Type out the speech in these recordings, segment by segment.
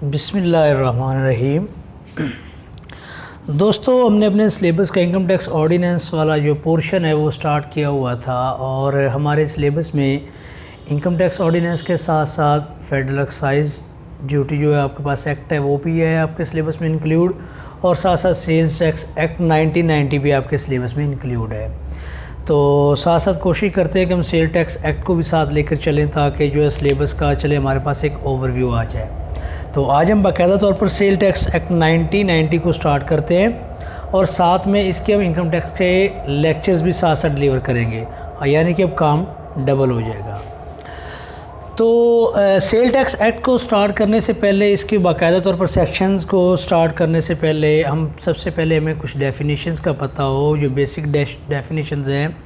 बिस्मिल्लाहिर्रहमानिर्रहीम। दोस्तों, हमने अपने सिलेबस का इनकम टैक्स ऑर्डिनेंस वाला जो पोर्शन है वो स्टार्ट किया हुआ था और हमारे सिलेबस में इनकम टैक्स ऑर्डिनेंस के साथ साथ फेडरल एक्साइज ड्यूटी जो है आपके पास एक्ट है वो भी है आपके सिलेबस में इंक्लूड, और साथ साथ सेल्स टैक्स एक्ट 1990 भी आपके सिलेबस में इंक्लूड है। तो साथ साथ कोशिश करते हैं कि हम सेल टैक्स एक्ट को भी साथ लेकर चलें ताकि जो है सिलेबस का चले हमारे पास एक ओवरव्यू आ जाए। तो आज हम बाकायदा तौर पर सेल टैक्स एक्ट 1990 को स्टार्ट करते हैं और साथ में इसके हम इनकम टैक्स के लेक्चर्स भी साथ साथ डिलीवर करेंगे, यानी कि अब काम डबल हो जाएगा। तो सेल टैक्स एक्ट को स्टार्ट करने से पहले, इसके बाकायदा तौर पर सेक्शंस को स्टार्ट करने से पहले सबसे पहले हमें कुछ डेफिनेशंस का पता हो, जो बेसिक डेफिनेशंस हैं।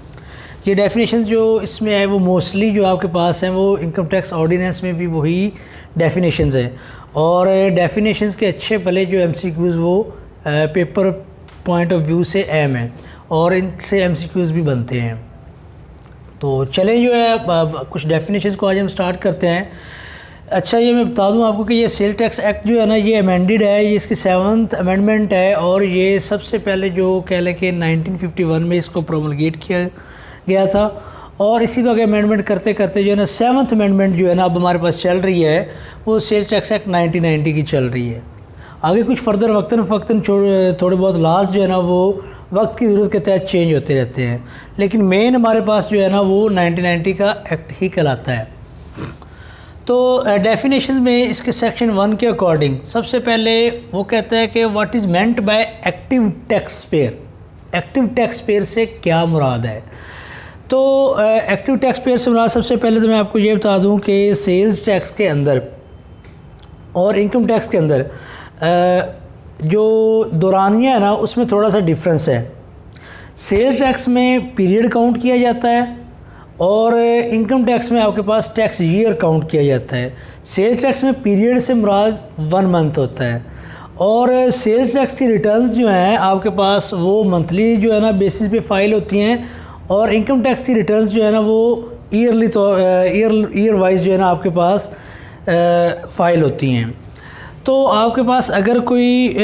ये डेफिनेशंस जो इसमें है वो मोस्टली जो आपके पास हैं वो इनकम टैक्स ऑर्डिनेंस में भी वही डेफिनेशंस हैं, और डेफिनेशंस के अच्छे भले जो एमसीक्यूज़ वो पेपर पॉइंट ऑफ व्यू से अहम हैं और इनसे एमसीक्यूज़ भी बनते हैं। तो चलें जो है कुछ डेफिनेशंस को आज हम स्टार्ट करते हैं। अच्छा, ये मैं बता दूं आपको कि ये सेल टैक्स एक्ट जो है ना, ये अमेंडेड है, ये इसकी 7th अमेंडमेंट है और ये सबसे पहले जो कह लें कि 1951 में इसको प्रोमलगेट किया गया था, और इसी को आगे अमेंडमेंट करते करते जो है ना 7th अमेंडमेंट जो है ना अब हमारे पास चल रही है वो सेल टैक्स एक्ट 1990 की चल रही है। आगे कुछ फर्दर वक्तन फ़क्तन थोड़े बहुत लास्ट जो है ना वो वक्त की ज़रूरत के तहत चेंज होते रहते हैं, लेकिन मेन हमारे पास जो है ना वो 1990 का एक्ट ही कहलाता है। तो डेफिनेशन में इसके सेक्शन 1 के अकॉर्डिंग सबसे पहले वो कहता है कि what is meant by active tax payer. Active tax payer से क्या मुराद है? तो एक्टिव टैक्स पेयर से मुराद सबसे पहले तो मैं आपको ये बता दूं कि सेल्स टैक्स के अंदर और इनकम टैक्स के अंदर जो दौरानिया है ना उसमें थोड़ा सा डिफरेंस है। सेल्स टैक्स में पीरियड काउंट किया जाता है और इनकम टैक्स में आपके पास टैक्स ईयर काउंट किया जाता है। सेल्स टैक्स में पीरियड से मुराद 1 मंथ होता है और सेल्स टैक्स की रिटर्न्स जो हैं आपके पास वो मंथली जो है ना बेसिस पे फाइल होती हैं, और इनकम टैक्स की रिटर्न्स जो है ना वो ईयरली तो ईयर वाइज जो है ना आपके पास फ़ाइल होती हैं। तो आपके पास अगर कोई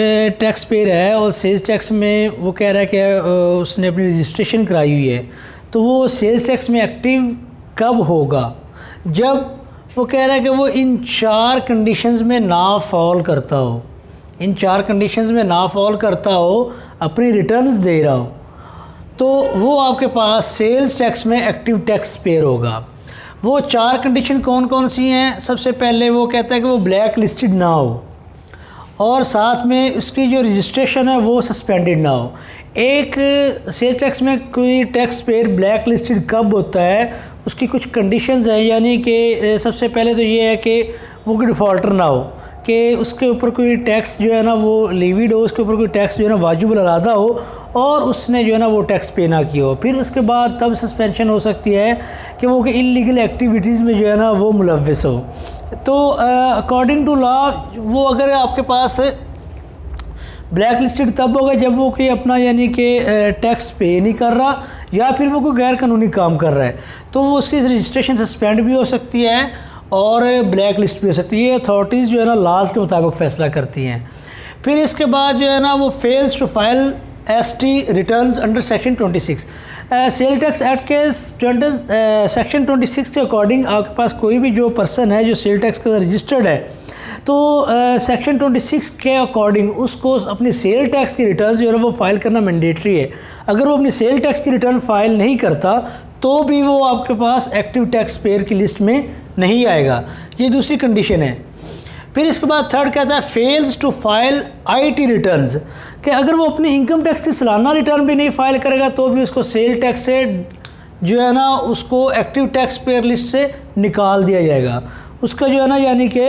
टैक्स पेयर है और सेल्स टैक्स में वो कह रहा है कि उसने अपनी रजिस्ट्रेशन कराई हुई है, तो वो सेल्स टैक्स में एक्टिव कब होगा? जब वो कह रहा है कि वो इन 4 कंडीशंस में ना फॉल करता हो, इन 4 कंडीशंस में ना फॉल करता हो, अपनी रिटर्न्स दे रहा हो, तो वो आपके पास सेल्स टैक्स में एक्टिव टैक्स पेयर होगा। वो 4 कंडीशन कौन कौन सी हैं? सबसे पहले वो कहता है कि वो ब्लैक लिस्टेड ना हो और साथ में उसकी जो रजिस्ट्रेशन है वो सस्पेंडेड ना हो। एक सेल्स टैक्स में कोई टैक्स पेयर ब्लैक लिस्टेड कब होता है, उसकी कुछ कंडीशंस हैं, यानी कि सबसे पहले तो ये है कि वो कोई डिफ़ॉल्टर ना हो, कि उसके ऊपर कोई टैक्स जो है ना वो लीविड हो, उसके ऊपर कोई टैक्स जो है ना वाजिब अलादा हो और उसने जो है ना वो टैक्स पे ना किया हो। फिर उसके बाद तब सस्पेंशन हो सकती है कि वो इल्लीगल एक्टिविटीज़ में जो है ना वो मुलव्वस हो। तो अकॉर्डिंग टू लॉ वो अगर आपके पास ब्लैक लिस्टेड तब होगा जब वो कोई अपना यानी कि टैक्स पे नहीं कर रहा या फिर वो कोई गैर कानूनी काम कर रहा है, तो वो उसकी रजिस्ट्रेशन सस्पेंड भी हो सकती है और ब्लैक लिस्ट भी हो सकती है। ये अथॉरिटीज़ जो है ना लॉज के मुताबिक फ़ैसला करती हैं। फिर इसके बाद जो है ना वो fails to file ST returns under section 26। Sale tax act के सेक्शन 26 के अकॉर्डिंग आपके पास कोई भी जो पर्सन है जो सेल टैक्स का रजिस्टर्ड है, तो सेक्शन 26 के अकॉर्डिंग उसको अपनी सेल टैक्स की रिटर्न जो है वो फाइल करना मैंडेटरी है। अगर वो अपनी सेल टैक्स की रिटर्न फाइल नहीं करता तो भी वो आपके पास एक्टिव टैक्स पेयर की लिस्ट में नहीं आएगा। ये दूसरी कंडीशन है। फिर इसके बाद थर्ड कहता है fails to file IT returns, कि अगर वो अपनी इनकम टैक्स की सालाना रिटर्न भी नहीं फाइल करेगा तो भी उसको सेल टैक्स से जो है ना उसको एक्टिव टैक्स पेयर लिस्ट से निकाल दिया जाएगा, उसका जो है ना यानी कि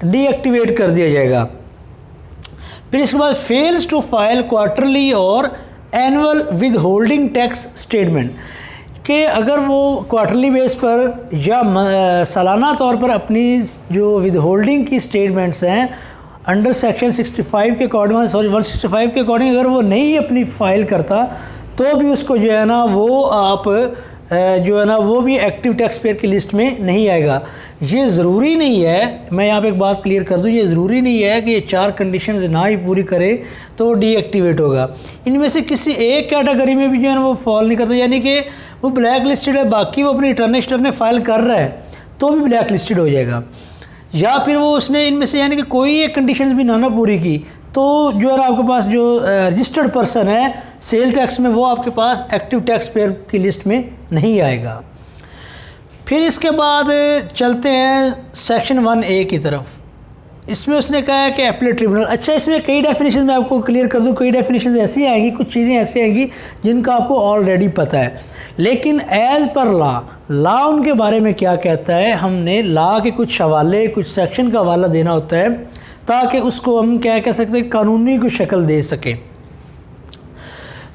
डीएक्टिवेट कर दिया जाएगा। फिर इसके बाद फेल्स टू फाइल क्वार्टरली और annual with holding tax statement, कि अगर वो क्वार्टरली बेस पर या सालाना तौर पर अपनी जो विद होल्डिंग की स्टेटमेंट्स हैं अंडर सेक्शन 65 के अकॉर्डिंग 165 के अकॉर्डिंग अगर वो नहीं अपनी फ़ाइल करता तो भी उसको जो है ना वो आप जो है ना वो भी एक्टिव टैक्स पेयर की लिस्ट में नहीं आएगा। ये ज़रूरी नहीं है, मैं यहाँ पे एक बात क्लियर कर दूँ, ये ज़रूरी नहीं है कि ये 4 कंडीशंस ना ही पूरी करे तो डीएक्टिवेट होगा। इनमें से किसी एक कैटेगरी में भी जो है ना वो फॉल नहीं करता, यानी कि वो ब्लैक लिस्टेड है, बाकी वो अपनी रिटर्न में फाइल कर रहा है तो भी ब्लैक लिस्टेड हो जाएगा। या फिर वो उसने इनमें से यानी कि कोई एक कंडीशंस भी ना पूरी की तो जो है आपके पास जो रजिस्टर्ड पर्सन है सेल टैक्स में, वो आपके पास एक्टिव टैक्स पेयर की लिस्ट में नहीं आएगा। फिर इसके बाद चलते हैं सेक्शन 1A की तरफ। इसमें उसने कहा है कि एपीलेट ट्रिब्यूनल। अच्छा, इसमें कई डेफिनेशन मैं आपको क्लियर कर दूं, कई डेफिनेशन ऐसी आएंगी, कुछ चीज़ें ऐसी आएंगी जिनका आपको ऑलरेडी पता है, लेकिन एज़ पर लॉ उनके बारे में क्या कहता है, हमने लॉ के कुछ हवाले, कुछ सेक्शन का हवाला देना होता है ताकि उसको हम क्या कह सकते हैं, कानूनी को शक्ल दे सकें।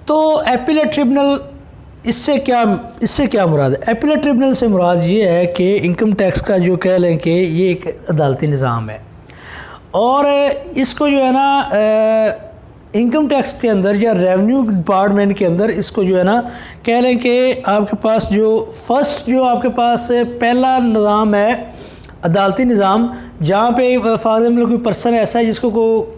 तो एपीलेट ट्रिब्यूनल इससे क्या मुराद है? एपीलेट ट्रिब्यूनल से मुराद ये है कि इनकम टैक्स का जो कह लें कि ये एक अदालती निज़ाम है और इसको जो है ना इनकम टैक्स के अंदर या रेवेन्यू डिपार्टमेंट के अंदर इसको जो है ना कह लें कि आपके पास जो फर्स्ट जो आपके पास पहला निज़ाम है अदालती निज़ाम, जहाँ पे फॉर एग्जाम्पल कोई पर्सन ऐसा है जिसको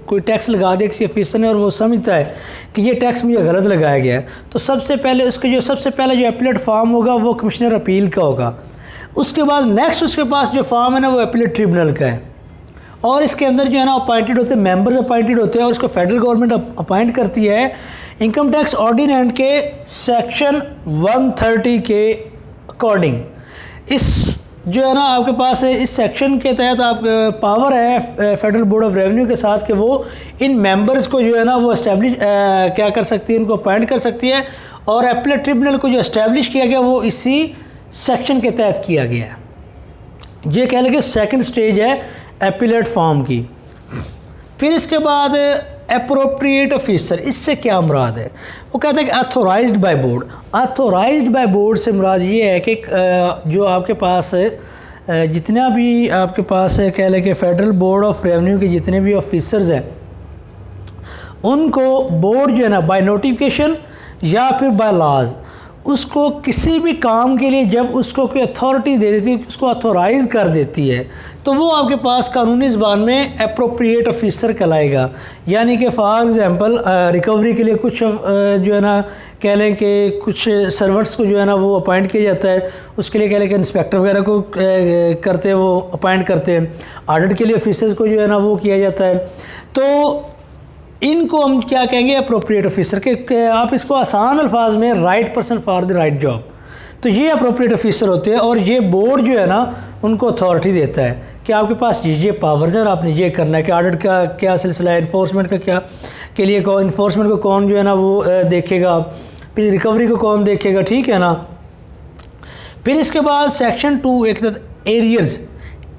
कोई टैक्स लगा दिया किसी ऑफिसर ने और वो समझता है कि ये टैक्स मुझे गलत लगाया गया है, तो सबसे पहले सबसे पहले जो एपीलेट फॉर्म होगा वो कमिश्नर अपील का होगा। उसके बाद नेक्स्ट उसके पास जो फॉर्म है ना वो एपीलेट ट्रिब्यूनल का है और इसके अंदर जो है ना अपॉइंटेड होते हैं, मेंबर्स अपॉइंटेड होते हैं और इसको फेडरल गवर्नमेंट अपॉइंट करती है इनकम टैक्स ऑर्डिनेंस के सेक्शन 130 के अकॉर्डिंग। इस जो है ना आपके पास इस सेक्शन के तहत आप पावर है फेडरल बोर्ड ऑफ रेवेन्यू के साथ कि वो इन मेंबर्स को जो है ना वो इस्टेब्लिश क्या कर सकती है, उनको अपॉइंट कर सकती है और एपीलेट ट्रिब्यूनल को जो इस्टेब्लिश किया गया वो इसी सेक्शन के तहत किया गया है। ये कह लेंगे सेकंड स्टेज है एपीलेट फॉर्म की। फिर इसके बाद एप्रोप्रिएट ऑफिसर, इससे क्या मुराद है? वो कहता है कि authorised by board. Authorised by board से मुराद ये है कि जो आपके पास जितना भी आपके पास कह लें कि फेडरल बोर्ड ऑफ रेवेन्यू के जितने भी ऑफिसर्स हैं उनको बोर्ड जो है ना बाय नोटिफिकेशन या फिर बाय लॉज उसको किसी भी काम के लिए जब उसको कोई अथॉरिटी दे देती है, उसको अथोराइज़ कर देती है, तो वो आपके पास कानूनी ज़बान में एप्रोप्रिएट ऑफिसर कहलाएगा। यानी कि फॉर एग्ज़ाम्पल रिकवरी के लिए कुछ जो है ना कह लें कि कुछ सर्वेंट्स को जो है ना वो अपॉइंट किया जाता है, उसके लिए कह लें कि इंस्पेक्टर वगैरह को करते हैं, वो अपॉइंट करते हैं। ऑडिट के लिए ऑफिसर्स को जो है ना वो किया जाता है। तो इनको हम क्या कहेंगे, अप्रोप्रिएट ऑफिसर के आप इसको आसान अल्फाज में right person for the right job. तो ये अप्रोप्रिएट ऑफिसर होते हैं और ये बोर्ड जो है ना उनको अथॉरिटी देता है कि आपके पास ये पावर्स हैं और आपने ये करना है कि ऑडिट का क्या सिलसिला है, इन्फोर्समेंट का क्या के लिए कौन इन्फोर्समेंट को कौन जो है ना वो देखेगा, फिर रिकवरी को कौन देखेगा, ठीक है ना। फिर इसके बाद सेक्शन 2 एक एरियर्स।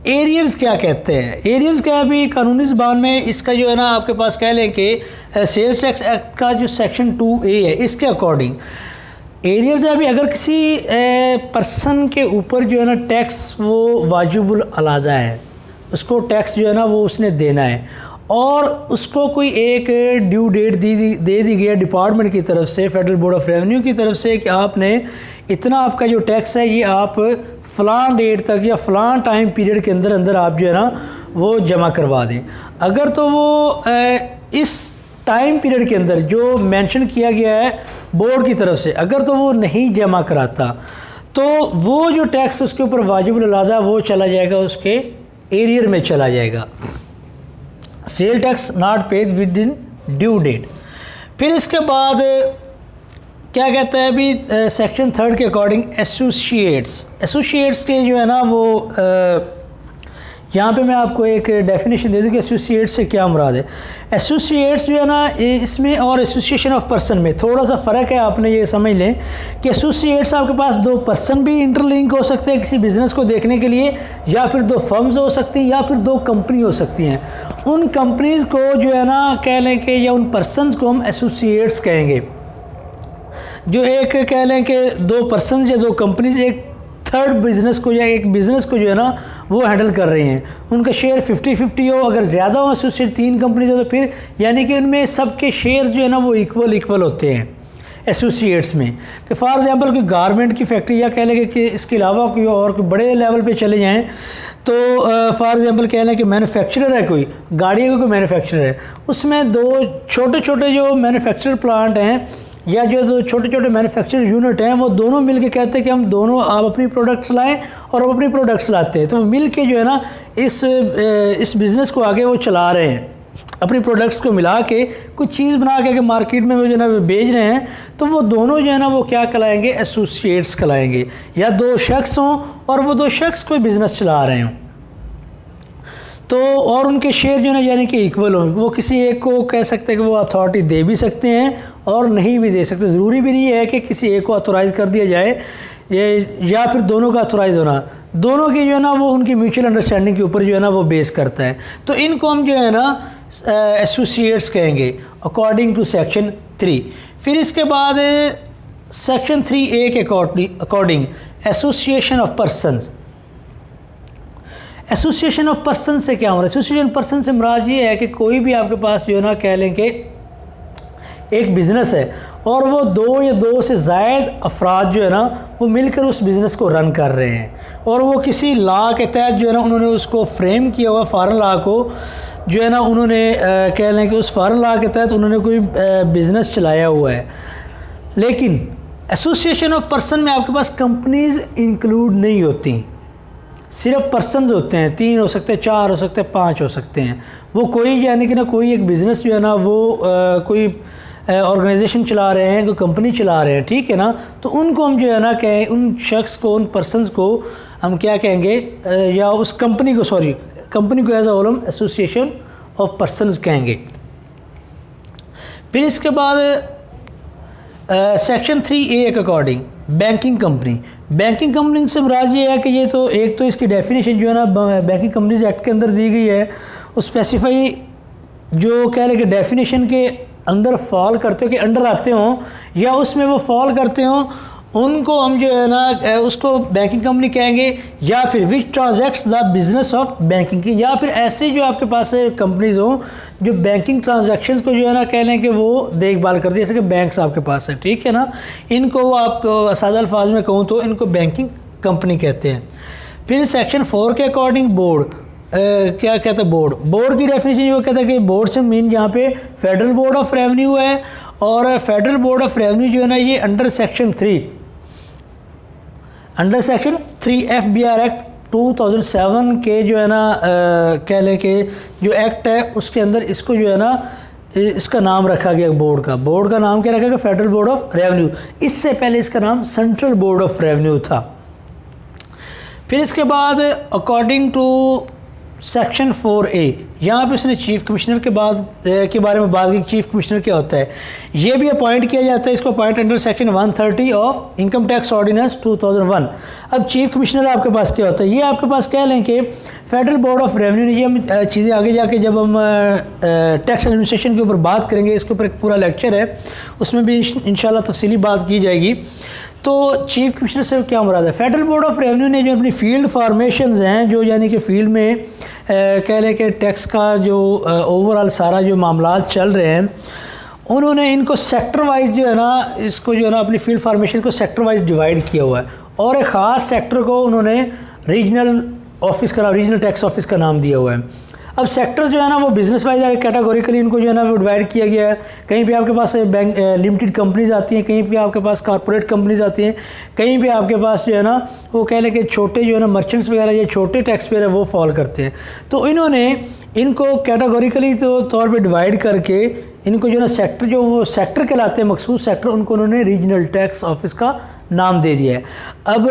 एरियर्स क्या कहते हैं? एरियर्स क्या है भी कानूनी ज़बान में इसका जो है ना आपके पास कह लें कि सेल्स टैक्स एक्ट का जो सेक्शन 2A है इसके अकॉर्डिंग एरियर्स है भी अगर किसी पर्सन के ऊपर जो है ना टैक्स वो वाजिबुल अलादा है, उसको टैक्स जो है ना वो उसने देना है और उसको कोई एक ड्यू डेट दे दी गई है डिपार्टमेंट की तरफ से, फेडरल बोर्ड ऑफ रेवेन्यू की तरफ से कि आपने इतना आपका जो टैक्स है ये आप फ़लाँ डेट तक या फ़लाँ टाइम पीरियड के अंदर आप जो है ना वो जमा करवा दें। अगर तो वो इस टाइम पीरियड के अंदर जो मेंशन किया गया है बोर्ड की तरफ से अगर तो वो नहीं जमा कराता तो वो जो टैक्स उसके ऊपर वाजिब अलादा वो चला जाएगा, उसके एरियर में चला जाएगा। Sale tax not paid within due date. फिर इसके बाद क्या कहता है अभी सेक्शन 3 के अकॉर्डिंग एसोसिएट्स के जो है ना वो यहाँ पे मैं आपको एक डेफिनेशन दे दूँ कि एसोसिएट्स से क्या मुराद है। एसोसिएट्स जो है ना इसमें और एसोसिएशन ऑफ पर्सन में थोड़ा सा फ़र्क है, आपने ये समझ लें कि एसोसिएट्स आपके पास 2 पर्सन भी इंटरलिंक हो सकते हैं किसी बिज़नेस को देखने के लिए, या फिर 2 फर्म्स हो सकती हैं, या फिर 2 कंपनी हो सकती हैं। उन कंपनीज़ को जो है ना कह लें कि या उन पर्सनस को हम एसोसिएट्स कहेंगे। जो एक कह लें कि 2 पर्सन या 2 कंपनीज एक थर्ड बिज़नेस को या एक बिज़नेस को जो है ना वो हैंडल कर रहे हैं, उनका शेयर 50-50 हो, अगर ज़्यादा हो एसोसिएट 3 कंपनीज हो तो फिर यानी कि उनमें सबके शेयर्स जो है ना वो इक्वल होते हैं। एसोसिएट्स में, कि फॉर एग्जांपल कोई गारमेंट की फैक्ट्री, या कह लें कि इसके अलावा कोई और कोई बड़े लेवल पे चले जाएं, तो फॉर एग्जांपल कह लें कि मैन्युफैक्चरर है, कोई गाड़ियों का कोई मैन्युफैक्चरर है, उसमें दो छोटे छोटे जो मैन्युफैक्चर प्लांट हैं या जो दो छोटे छोटे मैन्युफैक्चर यूनिट हैं, वो दोनों मिल के कहते हैं कि हम दोनों आप अपनी प्रोडक्ट्स लाएं और हम अपनी प्रोडक्ट्स लाते हैं, तो मिल के जो है ना इस बिज़नेस को आगे वो चला रहे हैं, अपनी प्रोडक्ट्स को मिला के कुछ चीज़ बना के मार्केट में वो जो है ना बेच रहे हैं, तो वो दोनों जो है ना वो क्या कहलाएंगे, एसोसिएट्स कहलाएंगे। या दो शख्स हों और वो दो शख्स कोई बिज़नेस चला रहे हों, तो और उनके शेयर जो है ना यानी कि इक्वल हों, वो किसी एक को कह सकते हैं कि वो अथॉरिटी दे भी सकते हैं और नहीं भी दे सकते, ज़रूरी भी नहीं है कि किसी एक को अथोराइज़ कर दिया जाए या फिर दोनों का अथोराइज़ होना, दोनों की जो है ना वो उनकी म्यूचुअल अंडरस्टैंडिंग के ऊपर जो है ना वो बेस करता है। तो इनको हम जो है ना एसोसिएट्स कहेंगे अकॉर्डिंग टू सेक्शन 3। फिर इसके बाद सेक्शन 3A के according association of persons. Association of person से क्या हो रहा है? एसोसिएशन पर्सन से मुराद ये है कि कोई भी आपके पास जो है ना कह लें कि एक बिज़नेस है और वो दो या दो से ज़ायद अफराद जो है ना वो मिलकर उस बिज़नेस को रन कर रहे हैं और वो किसी लॉ के तहत जो है ना उन्होंने उसको फ्रेम किया हुआ, फॉरेन लॉ को जो है ना उन्होंने कह लें कि उस फॉरेन लॉ के तहत उन्होंने कोई बिज़नेस चलाया हुआ है। लेकिन एसोसिएशन ऑफ पर्सन में आपके पास कंपनीज इंक्लूड नहीं होती, सिर्फ पर्सनस होते हैं, 3 हो सकते हैं, 4 हो सकते हैं, 5 हो सकते हैं। वो कोई यानी कि ना कोई एक बिज़नेस जो है ना वो कोई ऑर्गेनाइजेशन चला रहे हैं, कोई कंपनी चला रहे हैं, ठीक है ना, तो उनको हम जो है ना कहें, उन शख्स को, उन पर्सनस को हम क्या कहेंगे, या उस कंपनी को, सॉरी कंपनी को एज अ होल हम एसोसिएशन ऑफ पर्सनस कहेंगे। फिर इसके बाद सेक्शन 3A के according banking company. Banking company से मुराद ये है कि ये तो एक तो इसकी डेफिनेशन जो है ना बैंकिंग कंपनीज एक्ट के अंदर दी गई है, वो स्पेसिफाई जो कह लें कि डेफिनेशन के अंदर फॉल करते हो, कि अंडर आते हों या उसमें वो फॉल करते हों, उनको हम जो है ना उसको बैंकिंग कंपनी कहेंगे। या फिर विच ट्रांजैक्ट्स द बिजनेस ऑफ बैंकिंग की, या फिर ऐसे जो आपके पास कंपनीज हों जो बैंकिंग ट्रांजैक्शंस को जो है ना कह लें कि वो देखभाल करती है, जैसे कि बैंक्स आपके पास है, ठीक है ना, इनको आपको सादा अल्फाज में कहूँ तो इनको बैंकिंग कंपनी कहते हैं। फिर सेक्शन 4 के अकॉर्डिंग बोर्ड क्या कहता है, बोर्ड की डेफिनेशन ये कहता है कि बोर्ड से मीन यहाँ पे फेडरल बोर्ड ऑफ रेवेन्यू है, और फेडरल बोर्ड ऑफ रेवेन्यू जो है ना ये अंडर सेक्शन 3 FBR एक्ट 2007 के जो है ना कह लें कि जो एक्ट है उसके अंदर इसको जो है ना इसका नाम रखा गया बोर्ड का नाम क्या रखा गया, फेडरल बोर्ड ऑफ रेवेन्यू। इससे पहले इसका नाम सेंट्रल बोर्ड ऑफ रेवेन्यू था। फिर इसके बाद अकॉर्डिंग टू सेक्शन 4A यहाँ पे उसने चीफ कमिश्नर के बारे में बात की। चीफ कमिश्नर क्या होता है, ये भी अपॉइंट किया जाता है, इसको appoint under section 130 of income tax ordinance 2001। अब चीफ कमिश्नर आपके पास क्या होता है, ये आपके पास कह लें कि फेडरल बोर्ड ऑफ रेवेन्यू, ये हम चीज़ें आगे जाके जब हम टैक्स एडमिनिस्ट्रेशन के ऊपर बात करेंगे, इसके ऊपर एक पूरा लेक्चर है, उसमें भी इंशाल्लाह तफसीली बात की जाएगी। तो चीफ कमिश्नर से क्या मुराद है, फेडरल बोर्ड ऑफ रेवेन्यू ने जो अपनी फील्ड फार्मेशंस हैं, जो यानी कि फील्ड में कह लें कि टैक्स का जो ओवरऑल सारा जो मामलात चल रहे हैं, उन्होंने इनको सेक्टर वाइज जो है ना इसको जो है ना अपनी फील्ड फार्मेशन को सेक्टर वाइज डिवाइड किया हुआ है, और एक ख़ास सेक्टर को उन्होंने रीजनल टैक्स ऑफिस का नाम दिया हुआ है। अब सेक्टर्स जो है ना वो बिज़नेस वाइज कैटेगोरिकली इनको जो है ना वो डिवाइड किया गया है। कहीं पे आपके पास बैंक लिमिटेड कंपनीज आती हैं, कहीं पे आपके पास कॉर्पोरेट कंपनीज आती हैं, कहीं पे आपके पास जो है ना वो कह लें कि छोटे जो है ना मर्चेंट्स वगैरह या छोटे टैक्स पेयर है वो फॉल करते हैं। तो इन्होंने इनको कैटेगोरिकली तो तौर पर डिवाइड करके इनको जो है ना सेक्टर, जो वो सेक्टर कहलाते हैं मखसूस सेक्टर, उनको उन्होंने रीजनल टैक्स ऑफिस का नाम दे दिया है। अब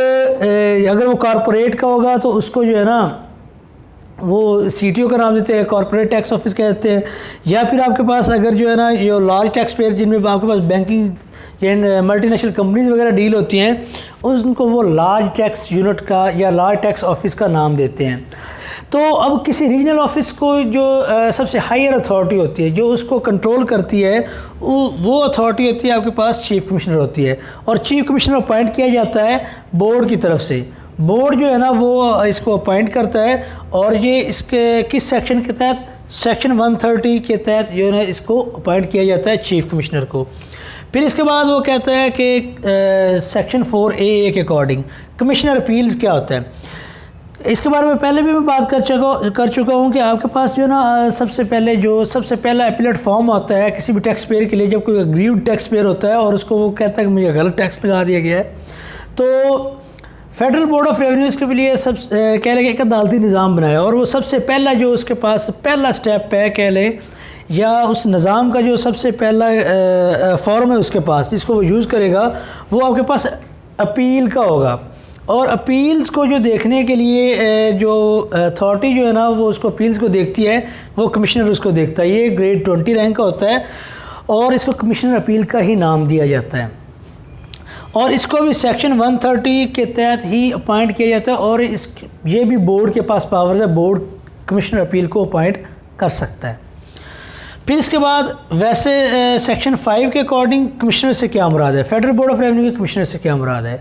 अगर वो कॉरपोरेट का होगा तो उसको जो है ना वो CTO का नाम देते हैं, कॉर्पोरेट टैक्स ऑफिस कहते हैं। या फिर आपके पास अगर जो है ना ये लार्ज टैक्स पेयर जिनमें आपके पास बैंकिंग या मल्टीनेशनल कंपनीज वगैरह डील होती हैं, उनको वो लार्ज टैक्स यूनिट का या लार्ज टैक्स ऑफिस का नाम देते हैं। तो अब किसी रीजनल ऑफिस को जो सबसे हायर अथॉरिटी होती है, जो उसको कंट्रोल करती है, वो अथॉरिटी होती है आपके पास चीफ कमिश्नर होती है, और चीफ कमिश्नर अपॉइंट किया जाता है बोर्ड की तरफ से। बोर्ड जो है ना वो इसको अपॉइंट करता है, और ये इसके किस सेक्शन के तहत, सेक्शन 130 के तहत जो है ना इसको अपॉइंट किया जाता है चीफ कमिश्नर को। फिर इसके बाद वो कहता है कि सेक्शन 4A के अकॉर्डिंग कमिश्नर अपील्स क्या होता है। इसके बारे में पहले भी मैं बात कर चुका हूँ कि आपके पास जो ना सबसे पहला अपीलेट फॉर्म होता है किसी भी टैक्स पेयर के लिए, जब कोई अग्रीव्ड टैक्स पेयर होता है और उसको वो कहता है कि मुझे गलत टैक्स लगा दिया गया है, तो फेडरल बोर्ड ऑफ रेवेन्यूज़ के लिए कह लें एक अदालती निज़ाम बनाया, और वो सबसे पहला जो उसके पास पहला स्टेप है कह लें, या उस निज़ाम का जो सबसे पहला फॉर्म है उसके पास जिसको वो यूज़ करेगा, वो आपके पास अपील का होगा। और अपील्स को जो देखने के लिए जो अथॉरिटी जो है ना वो उसको अपील्स को देखती है, वो कमिश्नर उसको देखता है। ये ग्रेड 20 रैंक का होता है और इसको कमिश्नर अपील का ही नाम दिया जाता है, और इसको भी सेक्शन 130 के तहत ही अपॉइंट किया जाता है, और ये भी बोर्ड के पास पावर्स है, बोर्ड कमिश्नर अपील को अपॉइंट कर सकता है। फिर इसके बाद वैसे सेक्शन 5 के अकॉर्डिंग कमिश्नर से क्या मुराद है, फेडरल बोर्ड ऑफ रेवेन्यू के कमिश्नर से क्या मुराद है।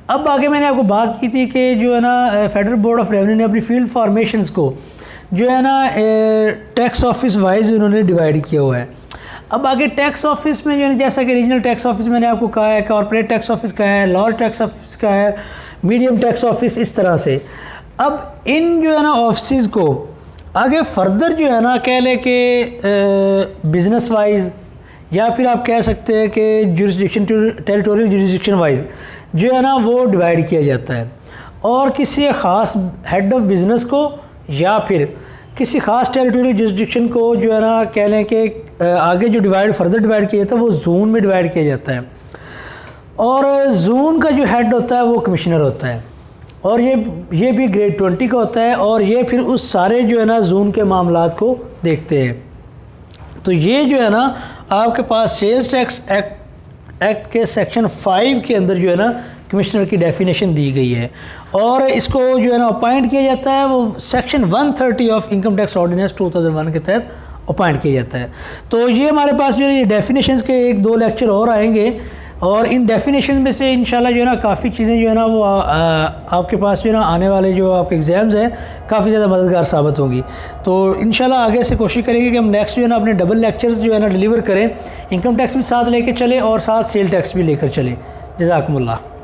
अब आगे मैंने आपको बात की थी कि जो है ना फेडरल बोर्ड ऑफ रेवेन्यू ने अपनी फील्ड फॉर्मेशंस को जो है ना टैक्स ऑफिस वाइज उन्होंने डिवाइड किया हुआ है। अब आगे टैक्स ऑफिस में जो है जैसा कि रीजनल टैक्स ऑफिस मैंने आपको कहा है, कॉर्पोरेट टैक्स ऑफिस का है, लार्ज टैक्स ऑफिस का है, मीडियम टैक्स ऑफिस, इस तरह से। अब इन जो है ना ऑफिस को आगे फर्दर जो है ना कह लें कि बिज़नेस वाइज, या फिर आप कह सकते हैं कि जुरिस्डिक्शन टेरिटोरियल जुरिस्डिक्शन वाइज जो है ना वो डिवाइड किया जाता है, और किसी ख़ास हेड ऑफ बिज़नेस को या फिर किसी ख़ास टेरिटोरियल जुरिस्डिक्शन को जो है ना कह लें कि आगे जो फर्दर डिवाइड किया जाता है वो जोन में डिवाइड किया जाता है, और जोन का जो हेड होता है वो कमिश्नर होता है, और ये भी ग्रेड 20 का होता है, और ये फिर उस सारे जो है ना जोन के मामलात को देखते हैं। तो ये जो है ना आपके पास सेल्स टैक्स एक्ट के सेक्शन 5 के अंदर जो है ना कमिश्नर की डेफिनेशन दी गई है, और इसको जो है ना अपॉइंट किया जाता है वो section 130 of income tax ordinance 2001 के तहत अपॉइंट किया जाता है। तो ये हमारे पास जो है ये डेफिनेशंस के 1-2 लेक्चर और आएंगे, और इन डेफिनेशन में से इंशाल्लाह जो है ना काफ़ी चीज़ें जो है ना वो आपके पास जो है ना आने वाले जो आपके एग्ज़ाम्स हैं काफ़ी ज़्यादा मददगार साबित होंगी। तो इंशाल्लाह आगे से कोशिश करेंगे कि हम नेक्स्ट जो है ना अपने डबल लेक्चर्स जो है ना डिलीवर करें, इनकम टैक्स भी साथ लेके चलें और साथ सेल टैक्स भी लेकर चलें। जज़ाकुमुल्लाह।